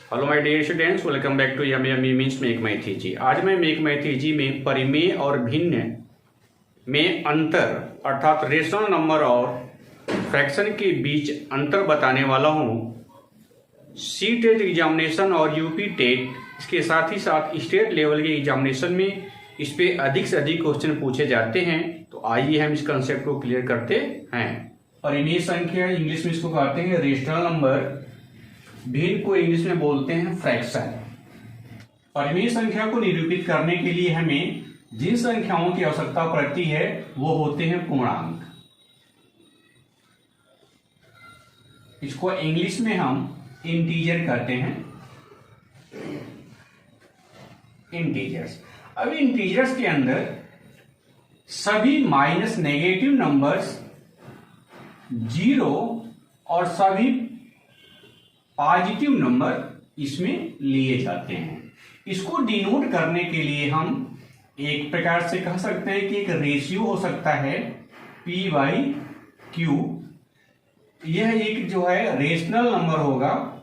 Hello my dear students, welcome back to yummy means make math easy. आज मैं make math easy में परिमेय और भिन्न में अंतर अर्थात रेशनल नंबर और फ्रैक्शन के बीच अंतर बताने वाला हूँ। सी टेट एग्जामिनेशन और यूपी टेट इसके साथ ही साथ स्टेट लेवल के एग्जामिनेशन में इस पे अधिक से अधिक क्वेश्चन पूछे जाते हैं। तो आइए हम इस कंसेप्ट को क्लियर करते हैं। परिमेय संख्या इंग्लिश में इसको कहते हैं रेशनल नंबर, भिन्न को इंग्लिश में बोलते हैं फ्रैक्शन। परिमेय संख्या को निरूपित करने के लिए हमें जिन संख्याओं की आवश्यकता पड़ती है वो होते हैं पूर्णांक। इसको इंग्लिश में हम इंटीजर कहते हैं, इंटीजर्स। अब इंटीजर्स के अंदर सभी माइनस नेगेटिव नंबर्स, जीरो और सभी पॉजिटिव नंबर इसमें लिए जाते हैं। इसको डिनोट करने के लिए हम एक प्रकार से कह सकते हैं कि एक रेशियो हो सकता है P/Q। यह एक जो है रेशनल नंबर होगा,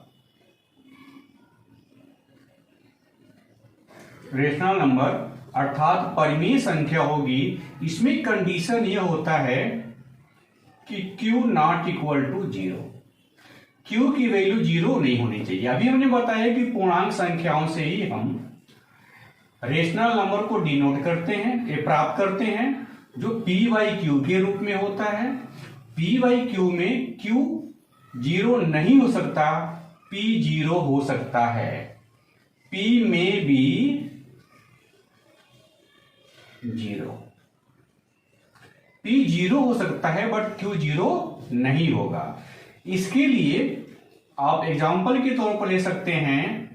रेशनल नंबर अर्थात परिमेय संख्या होगी। इसमें कंडीशन यह होता है कि Q not equal to 0, Q की वैल्यू 0 नहीं होनी चाहिए। अभी हमने बताया कि पूर्णांक संख्याओं से ही हम रेशनल नंबर को डिनोट करते हैं, ये प्राप्त करते हैं, जो P/Q के रूप में होता है। P/Q में Q 0 नहीं हो सकता, P 0 हो सकता है। P में भी 0, P 0 हो सकता है बट Q 0 नहीं होगा। इसके लिए आप एग्जाम्पल के तौर पर ले सकते हैं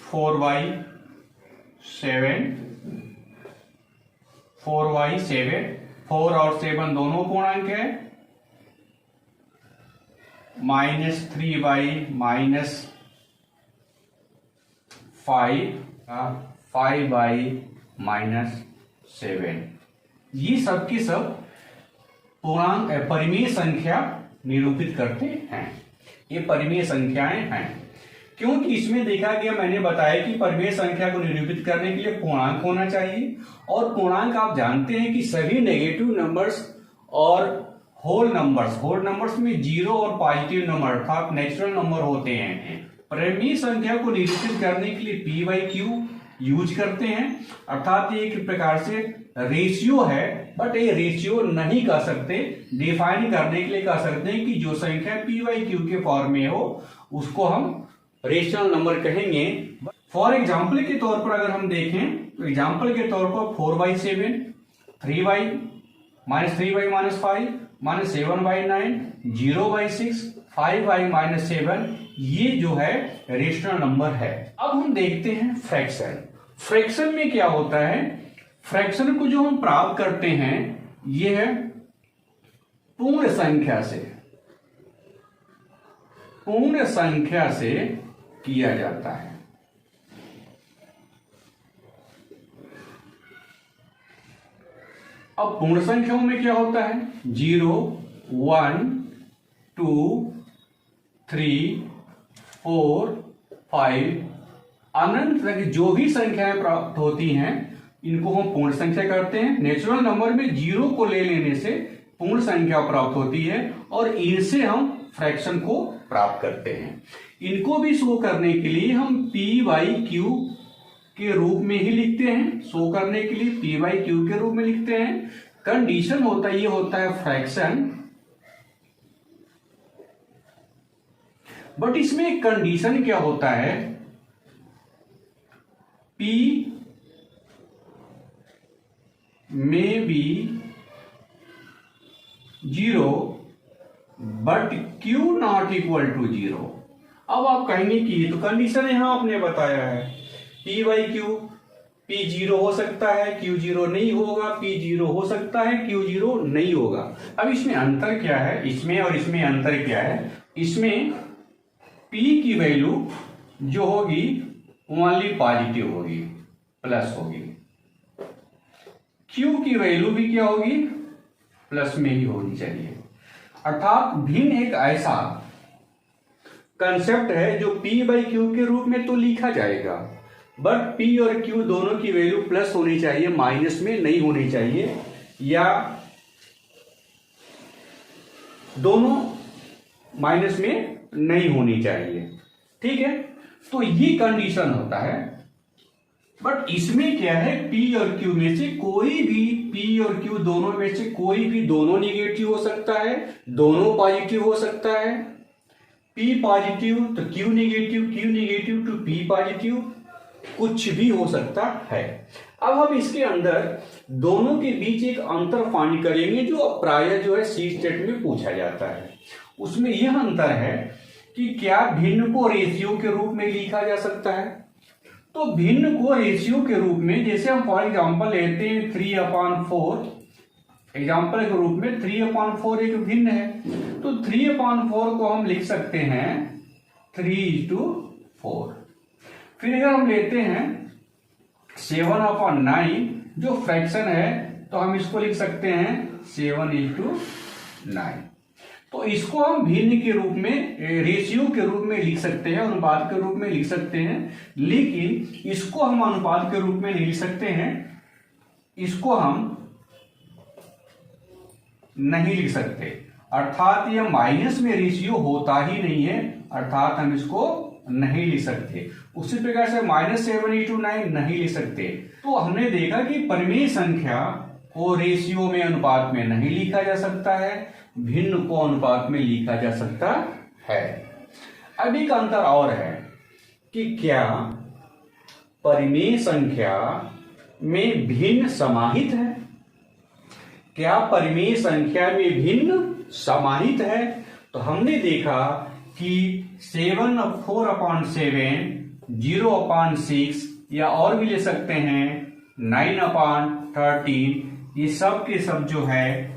4/7, 4/7, 4 और 7 दोनों पूर्णांक है, -3/-5, 5/-7, ये सब की सब पूर्णांक परिमेय संख्या निरूपित करते हैं। ये परिमेय संख्याएं हैं क्योंकि इसमें देखा गया, मैंने बताया कि परिमेय संख्या को निरूपित करने के लिए पूर्णांक होना चाहिए। और पूर्णांक आप जानते हैं कि सभी नेगेटिव नंबर्स और होल नंबर्स में जीरो और पॉजिटिव नंबर अर्थात नेचुरल नंबर होते हैं। परिमेय संख्या को निरूपित करने के लिए P/Q यूज करते हैं, अर्थात ये एक प्रकार से रेशियो है, बट ये रेशियो नहीं कह सकते। डिफाइन करने के लिए कह सकते हैं कि जो संख्या P/Q के फॉर्म में हो उसको हम रेशनल नंबर कहेंगे। फॉर एग्जाम्पल के तौर पर अगर हम देखें तो एग्जाम्पल के तौर पर 4/7, 3/-5, -7/9, 0/6, 5/-7, ये जो है रेशनल नंबर है। अब हम देखते हैं फ्रैक्शन। फ्रैक्शन में क्या होता है, फ्रैक्शन को जो हम प्राप्त करते हैं यह है पूर्ण संख्या से किया जाता है। अब पूर्ण संख्याओं में क्या होता है, 0, 1, 2, 3, 4, 5 अनंत तक जो भी संख्याएं प्राप्त होती हैं इनको हम पूर्ण संख्या करते हैं। नेचुरल नंबर में 0 को ले लेने से पूर्ण संख्या प्राप्त होती है और इनसे हम फ्रैक्शन को प्राप्त करते हैं। इनको भी शो करने के लिए हम P/Q के रूप में ही लिखते हैं। शो करने के लिए P/Q के रूप में लिखते हैं। कंडीशन होता है, ये होता है फ्रैक्शन, बट इसमें एक कंडीशन क्या होता है, P में भी 0 but Q not equal to 0। अब आप कहेंगे कि ये तो कंडीशन यहां आपने बताया है, P/Q, P 0 हो सकता है, Q 0 नहीं होगा, P 0 हो सकता है, Q 0 नहीं होगा। अब इसमें अंतर क्या है, इसमें और इसमें अंतर क्या है, इसमें P की वैल्यू जो होगी ओनली पॉजिटिव होगी, प्लस होगी। Q की वैल्यू भी क्या होगी, प्लस में ही होनी चाहिए। अर्थात भिन्न एक ऐसा कंसेप्ट है जो p/q के रूप में तो लिखा जाएगा, बट p और q दोनों की वैल्यू प्लस होनी चाहिए, माइनस में नहीं होनी चाहिए, या दोनों माइनस में नहीं होनी चाहिए। ठीक है, तो ये कंडीशन होता है। बट इसमें क्या है, P और Q में से कोई भी, P और Q दोनों में से कोई भी, दोनों निगेटिव हो सकता है, दोनों पॉजिटिव हो सकता है। P पॉजिटिव तो Q निगेटिव, Q निगेटिव तो P पॉजिटिव, कुछ भी हो सकता है। अब हम इसके अंदर दोनों के बीच एक अंतर फाइंड करेंगे जो प्रायः जो है सी स्टेट में पूछा जाता है। उसमें यह अंतर है कि क्या भिन्न को रेशियो के रूप में लिखा जा सकता है। तो भिन्न को रेशियो के रूप में, जैसे हम फॉर एग्जांपल लेते हैं 3/4, एग्जांपल के रूप में 3/4 एक भिन्न है, तो 3/4 को हम लिख सकते हैं 3:4। फिर अगर हम लेते हैं 7/9 जो फ्रैक्शन है, तो हम इसको लिख सकते हैं 7:9। तो इसको हम भिन्न के रूप में, रेशियो के रूप में लिख सकते हैं, अनुपात के रूप में लिख सकते हैं, लेकिन इसको हम अनुपात के रूप में नहीं लिख सकते हैं, इसको हम नहीं लिख सकते, अर्थात यह माइनस में रेशियो होता ही नहीं है, अर्थात हम इसको नहीं लिख सकते। उसी प्रकार से -7/9 नहीं लिख सकते। तो हमने देखा कि परिमेय संख्या को रेशियो में, अनुपात में नहीं लिखा जा सकता है, भिन्न को अनुपात में लिखा जा सकता है। अब एक अंतर और है कि क्या परिमेय संख्या में भिन्न समाहित है। क्या परिमेय संख्या में भिन्न समाहित है? तो हमने देखा कि 4/7, 0/6, या और भी ले सकते हैं 9/13, ये सब के सब जो है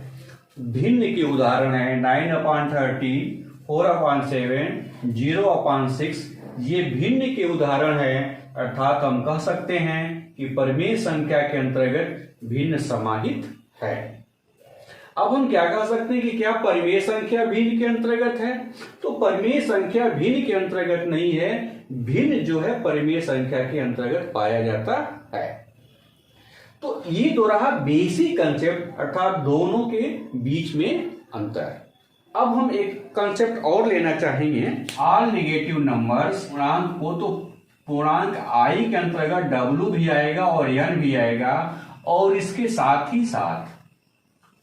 भिन्न के उदाहरण है। 9/13, 4/7, 0/6 ये भिन्न के उदाहरण है, अर्थात हम कह सकते हैं कि परिमेय संख्या के अंतर्गत भिन्न समाहित है। अब हम क्या कह सकते हैं कि क्या परिमेय संख्या भिन्न के अंतर्गत है? तो परिमेय संख्या भिन्न के अंतर्गत नहीं है, भिन्न जो है परिमेय संख्या के अंतर्गत पाया जाता है। तो ये तो रहा बेसिक कंसेप्ट, अर्थात दोनों के बीच में अंतर। अब हम एक कंसेप्ट और लेना चाहेंगे, ऑल नेगेटिव नंबर्स। पूर्णांक को तो पूर्णांक i के अंतर्गत w भी आएगा और n भी आएगा, और इसके साथ ही साथ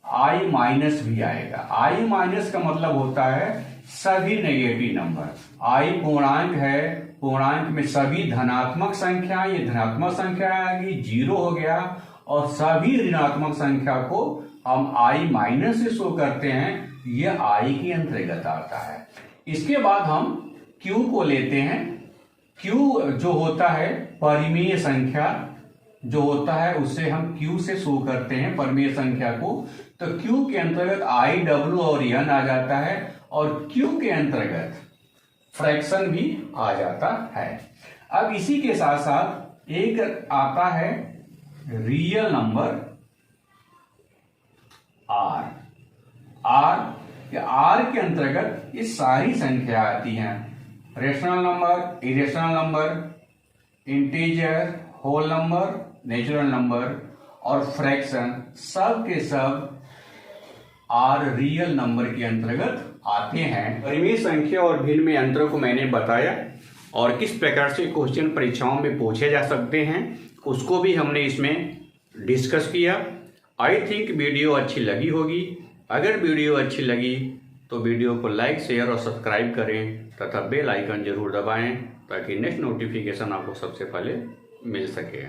i माइनस भी आएगा। i माइनस का मतलब होता है सभी नेगेटिव नंबर। i पूर्णांक है, पूर्णांक में सभी धनात्मक संख्या, ये धनात्मक संख्या आएगी, 0 हो गया, और सभी ऋणात्मक संख्या को हम i माइनस से शो करते हैं, यह i के अंतर्गत आता है। इसके बाद हम q को लेते हैं। q जो होता है परिमेय संख्या जो होता है, उससे हम q से शो करते हैं परिमेय संख्या को। तो q के अंतर्गत i, w और n आ जाता है, और q के अंतर्गत फ्रैक्शन भी आ जाता है। अब इसी के साथ साथ एक आता है रियल नंबर r। r के अंतर्गत ये सारी संख्या आती हैं, rational number, irrational number, integer, whole number, natural number और फ्रैक्शन, सब के सब r रियल नंबर के अंतर्गत आते हैं। परिमेय संख्या और भिन्न में अंतर को मैंने बताया, और किस प्रकार से क्वेश्चन परीक्षाओं में पूछे जा सकते हैं उसको भी हमने इसमें डिस्कस किया। आई थिंक वीडियो अच्छी लगी होगी। अगर वीडियो अच्छी लगी तो वीडियो को लाइक, शेयर और सब्सक्राइब करें तथा बेल आइकन जरूर दबाएं ताकि नेक्स्ट नोटिफिकेशन आपको सबसे पहले मिल सके।